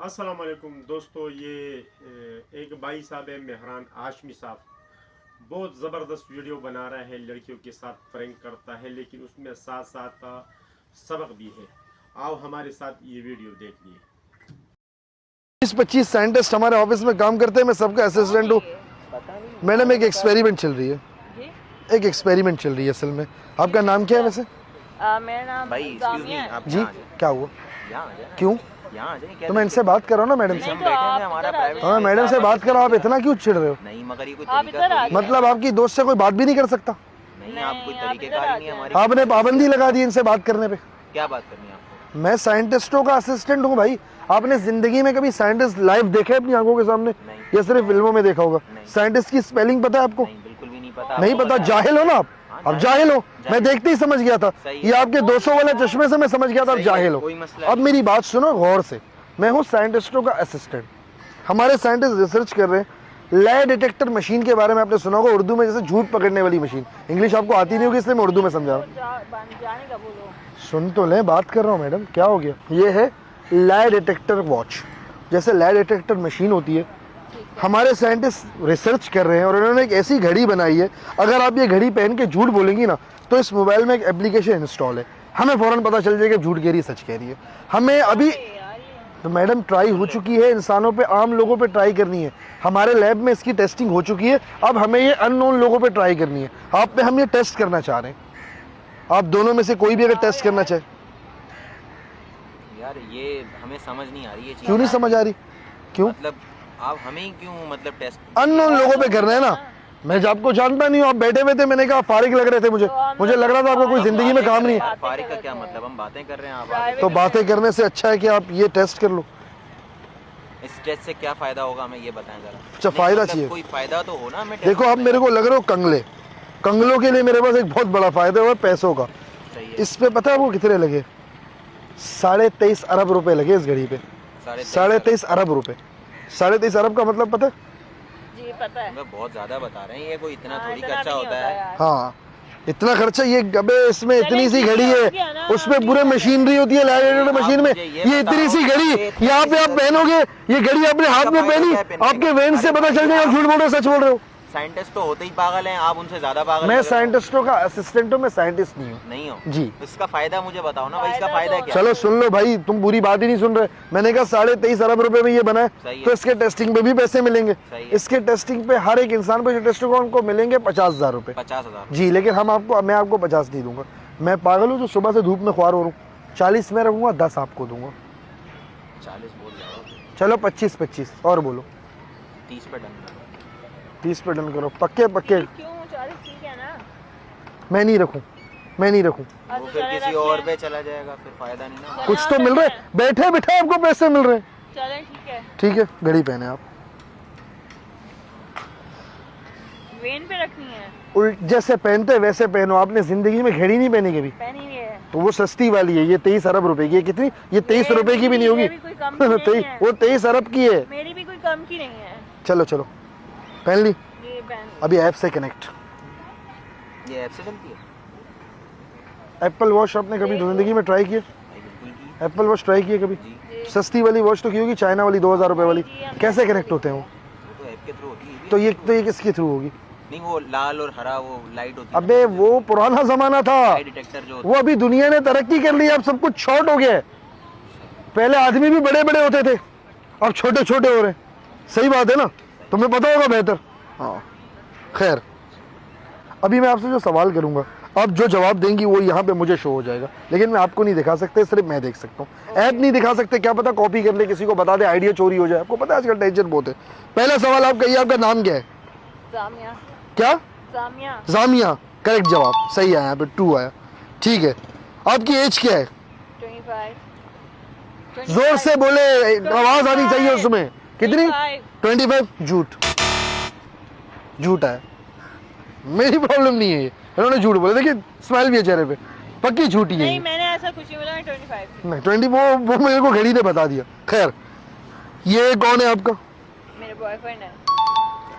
अस्सलाम वालेकुम दोस्तों, ये एक भाई साहब है मेहरान आशमी साहब, बहुत ज़बरदस्त वीडियो बना रहा है, लड़कियों के साथ प्रैंक करता है, लेकिन उसमें साथ साथ सबक भी है। आओ हमारे साथ ये वीडियो देखिए। 20-25 साइंटिस्ट हमारे ऑफिस में काम करते हैं, मैं सबका असिस्टेंट हूँ। मैडम एक एक्सपेरिमेंट चल रही है, एक एक्सपेरिमेंट चल रही है असल में। आपका नाम क्या है वैसे? मेरा नाम भाई जामिया है। आप जी क्या हुआ? यहाँ आ जाए। क्यों? यहाँ आ जाए। तो मैं इनसे बात कर रहा हूँ ना मैडम से। हम बैठे हैं, हमारा प्राइवेट। हाँ मैडम से बात करो, आप इतना क्यों चिढ़ रहे हो? नहीं मगर ये कोई आप तरीका इधर आ थोड़ी है। मतलब आपकी दोस्त से कोई बात भी नहीं कर सकता? नहीं आप कोई नहीं, आप तरीकेकार इधर ही नहीं है आ हमारी। आपने पाबंदी लगा दी इनसे बात करने पे। क्या बात करनी है आपको? मैं साइंटिस्टों का असिस्टेंट हूँ भाई। आपने जिंदगी में कभी साइंटिस्ट लाइव देखे अपनी आंखों के सामने? नहीं। या सिर्फ फिल्मों में देखा होगा? नहीं। साइंटिस्ट की स्पेलिंग पता है आपको? नहीं बिल्कुल भी नहीं पता। नहीं आपको पता? है? जाहिल हो ना आप? हाँ, अब जाहिल हो। जाहिल। मैं देखते ही समझ गया था, सही ये है। आपके 200 वाला चश्मे से मैं समझ गया था आप सही है, जाहिल हो। कोई मसला अब नहीं। मेरी बात सुनो गौर से। मैं हूँ साइंटिस्टों का असिस्टेंट। हमारे साइंटिस्ट रिसर्च कर रहे हैं लाई डिटेक्टर मशीन के बारे में। आपने सुना होगा उर्दू में, जैसे झूठ पकड़ने वाली मशीन। इंग्लिश आपको आती नहीं होगी इसलिए मैं उर्दू में समझा रहा हूँ। जाने का बोलो। सुन तो लें, बात कर रहा हूँ मैडम, क्या हो गया? ये है लाई डिटेक्टर वॉच। जैसे लाई डिटेक्टर मशीन होती है, हमारे साइंटिस्ट रिसर्च कर रहे हैं और उन्होंने एक ऐसी घड़ी बनाई है, अगर आप ये घड़ी पहन के झूठ बोलेंगी ना तो इस मोबाइल में एक एप्लीकेशन इंस्टॉल है, हमें फौरन पता चल जाएगा झूठ कह रही है सच कह रही है। हमें अभी तो मैडम ट्राई हो चुकी है इंसानों पे, आम लोगों पे ट्राई करनी है। हमारे लैब में इसकी टेस्टिंग हो चुकी है, अब हमें ये अननोन लोगों पे ट्राई करनी है। आप पे हम ये टेस्ट करना चाह रहे हैं। आप दोनों में से कोई भी अगर टेस्ट करना चाहे। यार ये हमें समझ नहीं आ रही है चीज़। क्यों नहीं समझ आ रही? क्यों? मतलब आप हमें क्यों मतलब टेस्ट अननोन लोगों पे कर रहे हैं ना। मैं जब आपको जानता नहीं हूँ, आप बैठे हुए थे, मैंने कहा फारिग लग रहे थे मुझे लग रहा था आपको कोई जिंदगी में काम नहीं है। फारिग का क्या मतलब? हम बातें कर रहे हैं, आप आगे। तो बातें करने से अच्छा है कि आप ये टेस्ट कर लो। इस टेस्ट से क्या फायदा होगा हमें ये बताएं जरा। अच्छा, नहीं, फायदा मतलब चाहिए। कोई फायदा तो हो ना हमें। देखो आप मेरे को लग रहे हो कंगले। कंगलों के लिए मेरे पास एक बहुत बड़ा फायदा हुआ पैसों का। सही है। इस पे पता है आपको कितने लगे? 23.5 अरब रुपए लगे इस घड़ी पे। 23.5 अरब रुपए। 23.5 अरब का मतलब पता है? जी पता है। मतलब बहुत ज्यादा बता रहे हैं, ये कोई इतना हाँ, थोड़ी इतना खर्चा भी नहीं होता है। यार। हाँ, इतना खर्चा। ये गबे इसमें इतनी सी घड़ी हो है, गया ना, उसमें अभी पूरे तो मशीनरी होती है लाइट मशीन में। मुझे ये इतनी सी घड़ी यहाँ पे आप पहनोगे, ये घड़ी अपने हाथ में पहनी, आपके वेन से पता चल जाएगा झूठ बोल रहे हो सच बोल रहे हो। साइंटिस्ट तो होते ही पागल हैं, आप उनसे ज्यादा पागल मैं लग रहे हो। साइंटिस्टों का असिस्टेंट हूँ, मैं साइंटिस्ट नहीं हूँ। नहीं हो जी। इसका फायदा मुझे बताओ ना भाई, इसका फायदा फायदा तो- क्या? चलो सुन लो भाई, तुम पूरी बात ही नहीं सुन रहे। मैंने कहा 23.5 अरब रुपए में ये बना है, सही है। तो इसके टेस्टिंग पे भी पैसे मिलेंगे। सही है। इसके टेस्टिंग पे हर एक इंसान पे जो टेस्ट होगा उनको मिलेंगे 50,000 रुपए। 50,000। जी, लेकिन मैं आपको 50 नहीं दूंगा। मैं पागल हूँ जो सुबह से धूप में ख्वार हो रहा हूँ। 40 मैं रखूंगा, 10 आपको दूंगा। 40 बोल जाओ। चलो 25 और बोलो। 30 पे डन करो। 30 पे डन करो। पक्के? क्यों 40 ठीक है ना? मैं नहीं रखूं। वो फिर किसी और पे चला जाएगा, फिर फायदा नहीं ना। कुछ तो मिल रहा है, बैठे बैठे आपको पैसे मिल रहे हैं। चलें ठीक है। ठीक है, घड़ी पहने आप। वेन पे रखनी है। उल्ट जैसे पहनते वैसे पहनो। आपने जिंदगी में घड़ी नहीं पहनी कभी? पहनी हुई है। तो वो सस्ती वाली है, ये 23 अरब रुपए की है। कितनी? ये 23 रुपए की भी नहीं होगी। मेरी भी कोई कम की नहीं है। वो 23 अरब की है। मेरी भी कोई कम की नहीं है। चलो पहन ली। ये पहन। अभी ऐप से कनेक्ट। ये ऐप से चलती है? एप्पल वॉच आपने कभी जिंदगी में ट्राई किया? भाई बिल्कुल की। एप्पल वॉच ट्राई किया कभी? जी। सस्ती वाली वॉच तो की होगी, चाइना वाली 2000 रुपए वाली। कैसे कनेक्ट होते हैं वो? वो तो ऐप के थ्रू होती है। तो ये किसके थ्रू होगी? नहीं वो लाल और हरा वो लाइट होती है। अबे वो पुराना जमाना था, लाइट डिटेक्टर जो वो अभी दुनिया ने तरक्की कर ली, अब सब कुछ शॉर्ट हो गया है। पहले आदमी भी बड़े बड़े होते थे, अब छोटे छोटे हो रहे हैं। सही बात है ना? तुम्हें पता होगा बेहतर। हाँ खैर, अभी मैं आपसे जो सवाल करूंगा, आप जो जवाब देंगी वो यहाँ पे मुझे शो हो जाएगा, लेकिन मैं आपको नहीं दिखा सकते, सिर्फ मैं देख सकता हूँ। ऐप नहीं दिखा सकते, क्या पता कॉपी कर ले, किसी को बता दे, आइडिया चोरी हो जाए। आपको पता है आजकल टेंशन बहुत है। पहला सवाल आप कहिए, आपका नाम क्या है? जामिया। क्या? जामिया। जामिया। करेक्ट जवाब, सही आया, यहाँ पे 2 आया। ठीक है, आपकी एज क्या है? 25। जोर से बोले, आवाज आनी चाहिए उसमें। कितनी? 25। झूठ है, मेरी प्रॉब्लम नहीं है ये, इन्होंने झूठ बोला। देखिए स्माइल भी है चेहरे पे, पक्की झूठी है नहीं ये। मैंने ऐसा कुछ नहीं बोला। मैं 25 थी। नहीं 20 वो मेरे को घड़ी ने बता दिया। खैर, ये कौन है आपका? मेरे बॉयफ्रेंड है।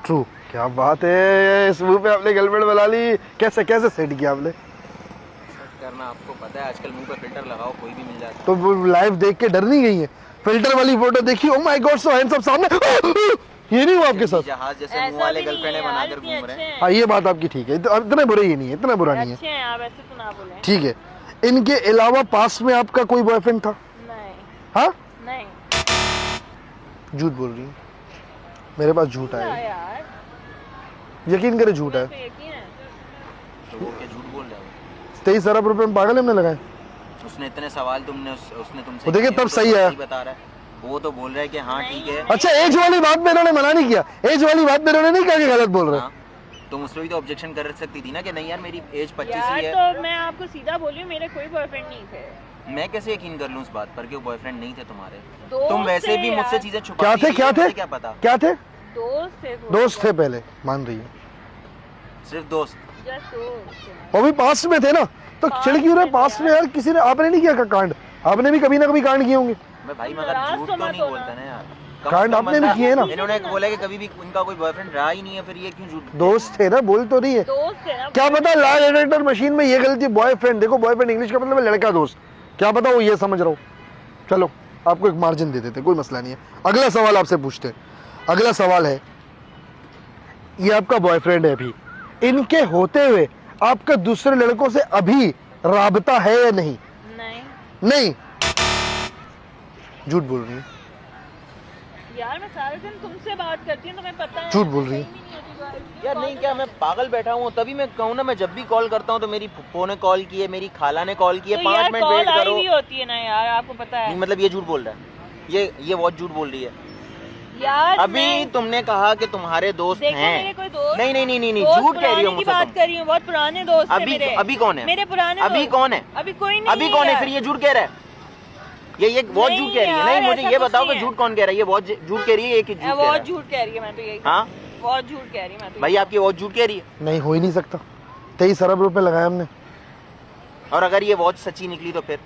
ट्रू। क्या बात है, इस मुंह पे आपने गर्लफ्रेंड बना ली। कैसे सेट किया आपने? सर्च करना आपको पता है, आजकल मुंह पे फिल्टर लगाओ कोई भी मिल जाता है। तो वो लाइव देख के डर नहीं गई है? फिल्टर वाली फोटो देखी, oh my God so handsome, सामने ये नहीं हुआ आपके साथ? जहाज जैसे मुंह ऐसा वाले भी नहीं गर्लफ्रेंड है यार, बनाकर इतने घूम रहे अच्छे हैं। हैं। हाँ ये बात आपकी ठीक है, इतना बुरा ये नहीं है, इतना बुरा नहीं है, अच्छे हैं आप, ऐसे तो ना बोले। ठीक है। इनके अलावा पास में आपका कोई बॉयफ्रेंड था? नहीं हाँ, नहीं झूठ बोल रही है, मेरे पास झूठा क्या है, यार, यकीन करे झूठा मुझे है। तो यकीन है। तो वो क्या झूठ बोल रहा है? 23 अरब रुपए में पागल हमने लगाए। उसने इतने सवाल उसने तुमसे वो देखिए किए, तब तो सही है। बता रहा है, वो तो बोल रहा है कि हाँ ठीक है। अच्छा एज वाली बात में इन्होंने मना नहीं किया, एज वाली बात में इन्होंने नहीं कहा कि गलत बोल रहे हैं। हाँ, तुम उसमें भी तो ऑब्जेक्शन कर सकती थी ना कि नहीं यार मेरी एज 25 यार ही है। तो मैं आपको सीधा बोली हूँ, मेरे कोई बॉयफ्रेंड नहीं थे। मैं कैसे यकीन कर लूं उस बात पर कि वो बॉयफ्रेंड नहीं थे तुम्हारे? दोस्त तुम वैसे थे भी यार। मुझसे चीजें छुपा क्या थे, क्या थे, क्या पता? क्या थे? दोस्त थे, दोस्त थे पहले, मान रही है, सिर्फ दोस्त? जस्ट दोस्त। वो भी पास में थे ना, तो पास चिड़ क्यों रहे? में पास थे में यार, किसी ने, आपने नहीं किया कांड? आपने भी कभी ना कभी कांड किए होंगे। मैं भाई तुम मगर नाराज झूठ तो तो मत नहीं हो बोलता ना। ना यार। कांड आपने भी किए ना। इन्होंने बोला कि कभी भी उनका कोई बॉयफ्रेंड रहा ही नहीं है, फिर ये क्यों झूठ? दोस्त थे ना, बोल तो नहीं है। दोस्त थे ना। क्या पता लाई डिटेक्टर मशीन में ये गलती, बॉयफ्रेंड, देखो बॉयफ्रेंड इंग्लिश का मतलब है लड़का दोस्त, क्या पता वो ये समझ रहा हो। चलो आपको एक मार्जिन दे देते, कोई मसला नहीं है। अगला सवाल आपसे पूछते हैं। अगला सवाल है, ये आपका बॉयफ्रेंड है अभी, इनके होते हुए आपका दूसरे लड़कों से अभी राबता है या नहीं? नहीं नहीं, झूठ बोल रही है, यार, मैं सारे दिन तुमसे बात करती हूँ, तुम्हें पता है। झूठ बोल रही है। सही भी नहीं होती बात। यार नहीं, क्या मैं पागल बैठा हूँ? तभी मैं कहूँ ना, मैं जब भी कॉल करता हूँ तो मेरी फुप्पो ने कॉल की है, मेरी खाला ने कॉल की है, तो 5 यार मिनट कॉल वेट आई करो। भी होती है ना यार, आपको पता है। नहीं मतलब ये झूठ बोल रहा है, ये बहुत झूठ बोल रही है। यार अभी मैं- तुमने कहा कि तुम्हारे दोस्त देखो हैं। मेरे कोई दोस्त नहीं नहीं नहीं नहीं दोस्त झूठ कह रही हो पुराने की मुझसे बात तुम। कर रही हूँ, बहुत पुराने दोस्त हैं अभी मेरे। अभी कौन है? मेरे पुराने अभी दोस्त। कौन है? अभी कोई नहीं। अभी कौन है? फिर ये झूठ कह रहा है, ये बहुत नहीं झूठ कह रही है। यार, नहीं मुझे ऐसा ये कुछ बताओ नहीं कि है। झूठ कौन कह रहा है? ये बहुत झूठ कह रही है, एक ही झूठ कह रहा बहुत है। झूठ कह रही है, मैं तो यही। हाँ बहुत झूठ कह रही है, मैं तो भाई आपकी बहुत झूठ कह रही है। नहीं हो ही नहीं सकता। 23 अरब रुपए लगाए हमने, और अगर ये वॉच सच्ची निकली तो फिर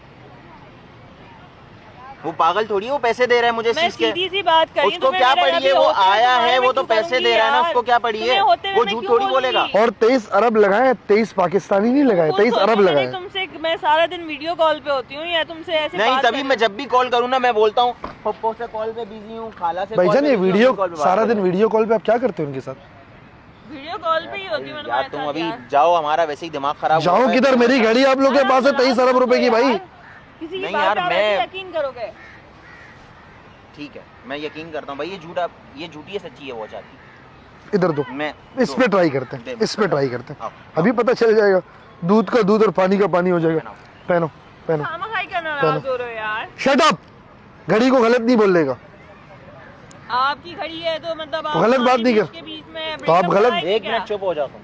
वो पागल थोड़ी है, वो पैसे दे रहा है मुझे इस मैं चीज के। सीधी सी बात कर रही हूँ। उसको तुम्हें क्या मेरा पड़ी अभी है? वो होते हुए आया तुम्हारे है, वो में तो क्यों पैसे करूंगी दे रहा है ना, यार? उसको क्या पड़ी है? तुम्हें होते हुए वो मैं झूठ क्यों थोड़ी बोलूंगी? बोलेगा। और 23 अरब लगाए, 23 पाकिस्तानी नहीं लगाए, खुद 23 सोचो, अरब मैंने लगाए। तुमसे मैं सारा दिन वीडियो कॉल पे होती हूँ या तुमसे ऐसे नहीं बात तभी कर मैं रही जब भी कॉल करूँ ना मैं बोलता हूँ पप्पो से कॉल पे बिजी हूँ, खाला से भाईजान ये वीडियो कॉल पे सारा दिन वीडियो कॉल पे आप क्या करते हो उनके साथ? हूँ। वीडियो कॉल पे ही होती हूँ मैं यार तुम्हारे तुम साथ अभी यार। जाओ, हमारा वैसे ही दिमाग खराब हो जाओ रहा है। किधर, मेरी घड़ी आप लोग के पास है 23 अरब रुपए की भाई। किसी की नहीं बात यार, पे आप मैं- ऐसे यकीन करोगे? ठीक है मैं यकीन करता हूँ भाई, ये झूठी है सच्ची है वॉच आपकी? इधर दो, मैं इस पे ट्राई करते हैं, दे- इस पे ट्राई करते हैं, आओ, अभी पता चल जाएगा। दूध का दूध और पानी का पानी हो जाएगा। पहनो पहनो, खामखाई का नाराज हो रहे हो यार। शट अप, घड़ी को गलत नहीं बोलेगा। आपकी घड़ी है तो मतलब आप गलत बात नहीं कर। के बीच में तो आप breakup गलत- कराएंगे एक क्या? मिनट चुप हो जाओ तुम,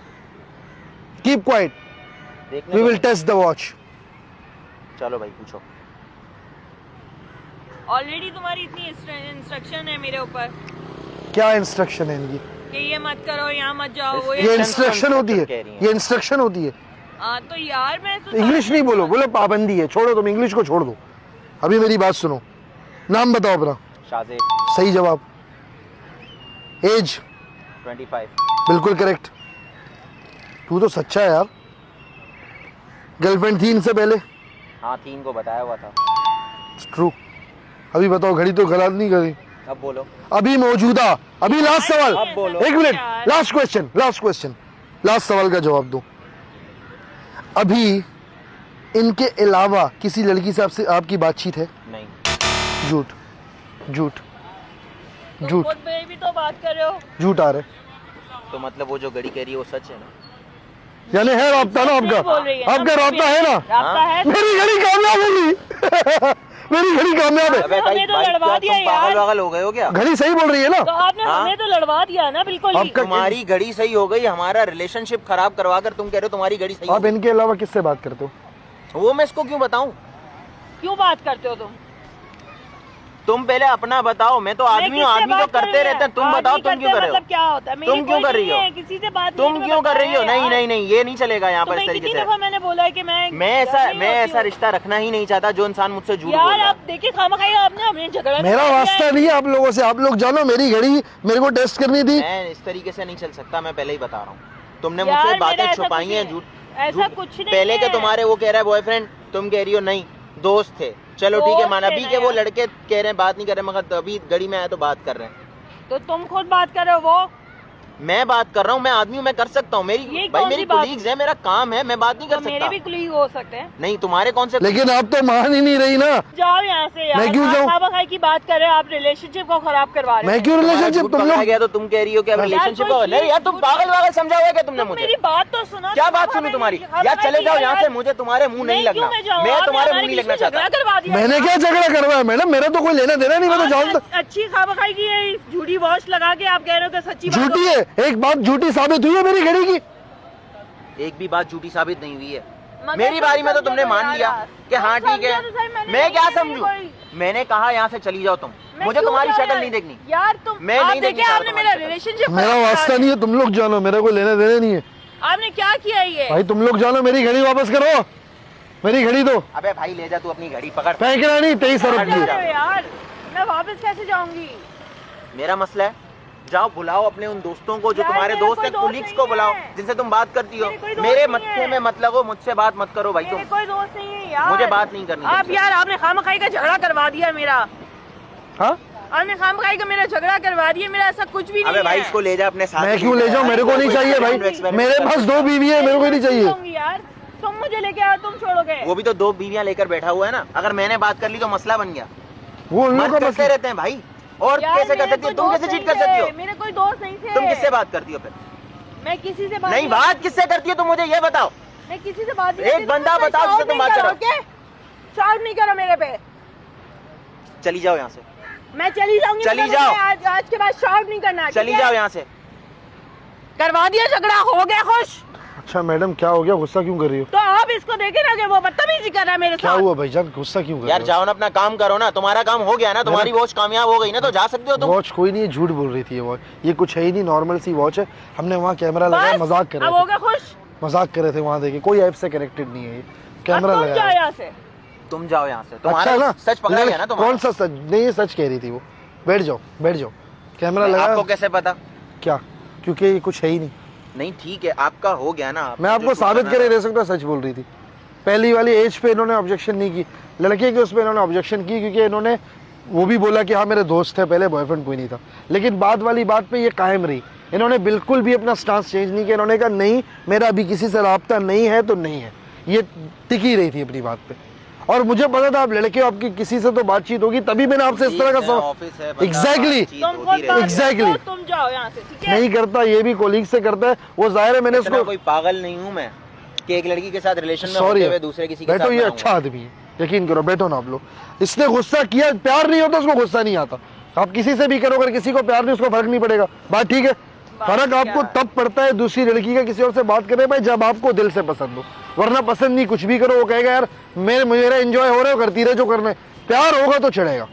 कीप क्वाइट, देखने वी दो। Will test the watch. चलो भाई पूछो। ऑलरेडी तुम्हारी इतनी इंस्ट्रक्शन है मेरे ऊपर क्या इंस्ट्रक्शन है इनकी? कि ये मत करो, यहाँ मत जाओ, वो ये ये इंस्ट्रक्शन होती है, कह रही हैं। ये इंस्ट्रक्शन होती है। तो यार मैं तो इंग्लिश नहीं बोलो, बोलो पाबंदी है, छोड़ो तुम इंग्लिश को छोड़ दो। अभी मेरी बात सुनो, नाम बताओ अपना। शाहजेब सही जवाब। एज 25। बिल्कुल करेक्ट। तू तो सच्चा है यार। गर्लफ्रेंड थी इनसे पहले? हाँ 3 को बताया हुआ था। ट्रू। अभी बताओ, घड़ी तो गलत नहीं करी। अब बोलो। अभी मौजूदा, अभी लास्ट सवाल, अब बोलो। एक मिनट, लास्ट क्वेश्चन, लास्ट सवाल का जवाब दो। अभी इनके अलावा किसी लड़की से आपसे आपकी बातचीत है? नहीं झूठ झूठ तुम झूठ खुद में भी तो बात कर रहे हो। झूठ आ रहे, तो मतलब वो जो घड़ी कह रही है वो सच है ना? यानी है राब्ता ना नहीं बोल रही आपका? है, आपका ना, राब्ता है ना? राब्ता है तो मेरी घड़ी कामयाब होगी। मेरी घड़ी कामयाब है। अबे भाई हमें तो भाई लड़वा क्या दिया तुम पागल यार। वागल हो गए हो क्या? घड़ी सही बोल रही है ना? तो आपने हाँ? हमें तो लड़वा दिया ना बिल्कुल ही। आपका- तुम्हारी घड़ी सही हो गई, हमारा रिलेशनशिप खराब करवा कर तुम कह रहे हो तुम्हारी घड़ी सही हो आप इनके अलावा किससे बात करते हो? गई। वो मैं इसको क्यों बताऊं? क्यों बात करते हो तुम? तुम पहले अपना बताओ। मैं तो आदमी हूँ, आदमी तो करते रहते हैं। तुम बताओ तुम क्यों कर रहे हो? मतलब क्या होता है? मेरी तुम क्यों कोई कर रही नहीं हो? है, किसी से बात तुम नहीं क्यों कर रही हो? बताया नहीं यार। नहीं नहीं, ये नहीं चलेगा यहाँ पर इस तुम्हें तरीके कितनी से। दफा मैंने बोला है कि मैं मैं घर नहीं होती ऐसा हूँ। रिश्ता रखना ही नहीं चाहता जो इंसान मुझसे झूठ बोल यार रहा आप है। देखिए खामखाई आपने हमने झगड़ा मेरा नहीं किया वास्ता है। नहीं है आप लोगों से। आप लोग जानो, मेरी घड़ी मेरे को टेस्ट करनी थी। मैं इस तरीके से नहीं चल सकता, मैं पहले ही बता रहा हूँ। तुमने यार, मुझसे मेरा बातें ऐसा छुपाई कुछ हैं नहीं झूठ है। ऐसा झूठ। कुछ नहीं पहले के है। तुम्हारे वो कह रहा है बॉयफ्रेंड, तुम कह रही हो नहीं। दोस्त थे, चलो ठीक है दोस्त माना, थे अभी ना के वो यार। लड़के कह रहे हैं बात नहीं कर रहे, मगर अभी गड़ी में आए तो बात कर रहे हैं। तो तुम खुद बात कर रहे हो, वो मैं बात कर रहा हूँ, मैं आदमी हूँ, मैं कर सकता हूँ, ये मेरी भाई कौन मेरी सी बात कोलीग्स है, मेरा काम है, मैं बात नहीं तो कर मेरे सकता। भी कुलीग हो सकते हैं। नहीं तुम्हारे कौन से, लेकिन आप तो मान ही नहीं रही ना। जाओ यहाँ से यार, मैं क्यों जाऊं? खामखाई की बात कर रहे हो, आप रिलेशनशिप को खराब करवा रहे मैं हो। क्यों तुम्हारा रिलेशनशिप झूठ तुम पकड़ा लोग गया तो तुम कह रही हो कि अब यार, रिलेशनशिप कोई हो, नहीं यार तुम झूठ- पागल वागल समझा हुआ क्या तुमने तुम मुझे? मेरी बात तो सुनो। क्या तुम बात हमें सुनी तुम्हारी? खामखाई यार चले जाओ की यहाँ यार। से, मुझे तुम्हारे मुंह नहीं क्यों लगना, मैं जाऊँ? मैं आपने तुम्हारे हमारे मुंह नहीं बीच लगना में झगड़ा चाहता। करवा दिया मैंने यार। क्या झगड़ा करवाया मैडम, मेरा तो कोई लेना देना नहीं, मैं तो जानता। अच्छी खामखाई की है, झूठी वॉच लगा के आप कह रहे हो कि सच्ची बात झूठी है, एक बात झूठी साबित हुई है मेरी घड़ी की। एक भी बात झूठी साबित नहीं हुई है। मगर मेरी तुम बारी में तो समझो तुमने तो मान यार, लिया कि हाँ तुम ठीक है, समझो तो सही, मैंने मैं नहीं क्या है, मेरी समझू? कोई- मैंने कहा यहाँ से चली जाओ तुम, मैं मुझे क्यों तुम्हारी जाऊँ शक्ल यार? नहीं देखनी। यार तुम मैं आप नहीं देखनी देखिए, चाहता आपने तुम्हारी मेरा शक्ल। रिलेशनशिप मेरा वास्ता नहीं है, तुम लोग जानो, मेरा कोई लेना देना नहीं है। आपने क्या किया ये? भाई तुम लोग जानो, मेरी घड़ी वापस करो, मेरी घड़ी दो। अबे भाई ले जा तू अपनी घड़ी पकड़। फेंकना नहीं, 23 अरब कहाँ जा की। रहे हो यार? मैं वापस कैसे जाऊंगी? मेरा मसला है, जाओ बुलाओ अपने उन दोस्तों को जो यार, तुम्हारे मेरा दोस्त कोई हैं, दोस्त कुलीग्स नहीं को बुलाओ है। जिनसे तुम बात करती हो। मेरे कोई दोस्त मेरे नहीं मत्थे है। में मत लगो, मुझसे बात मत करो भाई मेरे तुम। कोई दोस्त नहीं है यार। मुझे बात नहीं करनी आप तुमसे। यार, आपने खामखाई का झगड़ा करवा दिया मेरा। हाँ, आपने खामखाई का मेरा झगड़ा करवा दिया, मेरा ऐसा कुछ भी नहीं अबे है। भाई इसको ले जा अपने साथ। मैं क्यों ले जाऊं, मेरे को नहीं चाहिए भाई, मेरे पास 2 बीवी है, मेरे को नहीं चाहिए। जाऊंगी यार, तुम मुझे लेके आओ, तुम छोड़ोगे? वो भी तो 2 बीवियां लेकर बैठा हुआ है ना, अगर मैंने बात कर ली तो मसला बन गया। वो उन मत लोगों का करते मसला। रहते हैं भाई, और यार, कैसे कर मेरे सकती हो कोई तुम, दोस्त कैसे चीट नहीं कर सकती हो थे, मेरे कोई दोस्त नहीं थे। तुम? किससे बात करती हो फिर? मैं किसी से बात नहीं बात किससे करती हो तुम, मुझे ये बताओ। मैं किसी से बात नहीं एक करती, बंदा तुम बताओ शौक जिससे तुम नहीं बात करो, करो। ओके? शौक नहीं करो मेरे पे। चली जाओ यहाँ से, मैं चली जाऊंगी, चली मगर जाओ। मैं आज के बाद शौक नहीं करना। चली ठीक है? जाओ यहाँ से। करवा दिया झगड़ा, हो गया खुश। अच्छा मैडम, क्या हो गया, गुस्सा क्यों कर रही हो? तो आप इसको देखे ना कि वो बदतमीजी कर रहा है मेरे क्या साथ। हुआ भाईजान, गुस्सा क्यों कर यार रहे हो? जाओ ना, अपना काम करो ना, तुम्हारा काम हो गया ना, तुम्हारी वॉच कामयाब हो गई ना, तो जा सकते हो तुम। वॉच कोई नहीं है, झूठ बोल रही थी ये वॉच, ये कुछ है ही नहीं, नॉर्मल सी वॉच है। हमने वहाँ कैमरा लगाया, बस, मजाक कर अब हो रहे गया खुश। थे, मजाक कर रहे थे वहाँ, देखे कोई ऐप से कनेक्टेड नहीं है ये, कैमरा अब तुम जाओ लगाया। यहाँ से। तुम जाओ यहाँ से, अच्छा तुम्हारा ना, सच पकड़ा गया ना तुम्हारा। कौन सा सच? नहीं ये सच कह रही थी वो। बैठ जाओ, बैठ जाओ, कैमरा आपको लगाया। कैसे पता? क्या? क्योंकि ये कुछ है ही नहीं। नहीं ठीक है, आपका हो गया ना। मैं आपको साबित करे दे सकता, सच बोल रही थी। पहली वाली एज पे इन्होंने ऑब्जेक्शन नहीं की, लड़के के उस पर इन्होंने ऑब्जेक्शन की क्योंकि इन्होंने वो भी बोला कि हाँ मेरे दोस्त थे, पहले बॉयफ्रेंड कोई नहीं था। लेकिन बाद वाली बात पे ये कायम रही, इन्होंने बिल्कुल भी अपना स्टांस चेंज नहीं किया। इन्होंने कहा नहीं, मेरा अभी किसी से राब्ता नहीं है तो नहीं है, ये टिकी रही थी अपनी बात पे। और मुझे पता था आप लड़के हो, आपकी किसी से तो बातचीत होगी, तभी मैंने आपसे इस तरह का सवाल। ऑफिस है, Exactly. तुम खुद बात Exactly. करो, तुम जाओ यहाँ से, ठीक है? नहीं करता, ये भी कोलीग से करता है, वो जाहिर है मैंने इतना उसको। कोई पागल नहीं हूँ मैं कि एक लड़की के साथ रिलेशन में सॉरी होते हुए दूसरे किसी के साथ बैठो, ये ना अच्छा हूँ। आदमी है, यकीन करो, बैठो ना आप लोग। इसने गुस्सा किया, प्यार नहीं होता उसको गुस्सा नहीं आता। आप किसी से भी करो, अगर किसी को प्यार नहीं उसको फर्क नहीं पड़ेगा, बात ठीक है। फर्क आपको तब पड़ता है दूसरी लड़की का किसी और से बात करे भाई, जब आपको दिल से पसंद हो, वरना पसंद नहीं, कुछ भी करो वो कहेगा यार मेरा एंजॉय हो रहा है, करती रहे जो करना है। प्यार होगा तो चढ़ेगा।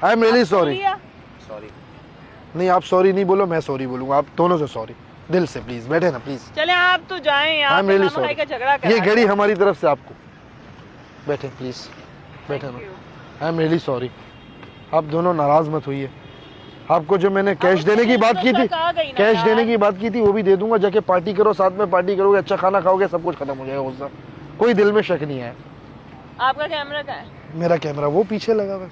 I am really sorry. Sorry नहीं आप सॉरी नहीं बोलो, मैं सॉरी बोलूंगा, आप दोनों से सॉरी, दिल से। प्लीज बैठे ना प्लीज। चले आप तो जाएं, आई यहाँ एम पे रियली खामखाई का सॉरी, झगड़ा करा ये घड़ी दिया। हमारी तरफ से आपको। बैठे प्लीज, बैठे ना। आई एम रियली सॉरी, आप दोनों नाराज मत होइए। आपको जो मैंने कैश देने की बात की थी, तक आ गई ना कैश यार। देने की बात की थी, वो भी दे दूंगा। जाके पार्टी करो, साथ में पार्टी करोगे, अच्छा खाना खाओगे, सब कुछ खत्म हो जाएगा गुस्सा, कोई दिल में शक नहीं है। आपका कैमरा कहाँ है? मेरा कैमरा वो पीछे लगा हुआ है,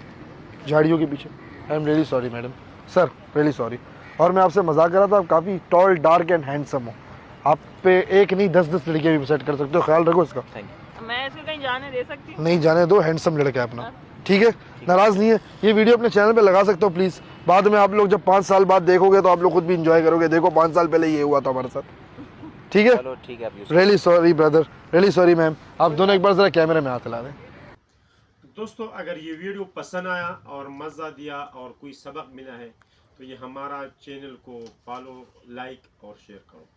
झाड़ियों के पीछे। I am really sorry madam, sir really sorry. और मैं आपसे मजाक कर रहा था, आप काफ़ी टॉल, डार्क एंड हैंडसम हो। आप पे एक नहीं 10-10 लड़कियाँ भी सेट कर सकते हो, ख्याल रखो इसका। Thank you. मैं इसको कहीं जाने दे सकती हूँ? नहीं जाने दो, हैंडसम लड़का है अपना, ठीक है, नाराज नहीं है। ये वीडियो अपने चैनल पे लगा सकते हो प्लीज़। बाद में आप लोग जब 5 साल बाद देखोगे तो आप लोग खुद भी इंजॉय करोगे, देखो 5 साल पहले ये हुआ था हमारे साथ, ठीक है। चलो ठीक है, अब use really sorry brother, really sorry ma'am. आप दोनों एक बार जरा कैमरे में हाथ हिला दें। दोस्तों अगर ये वीडियो पसंद आया और मज़ा दिया और कोई सबक मिला है तो ये हमारा चैनल को फॉलो, लाइक और शेयर करो।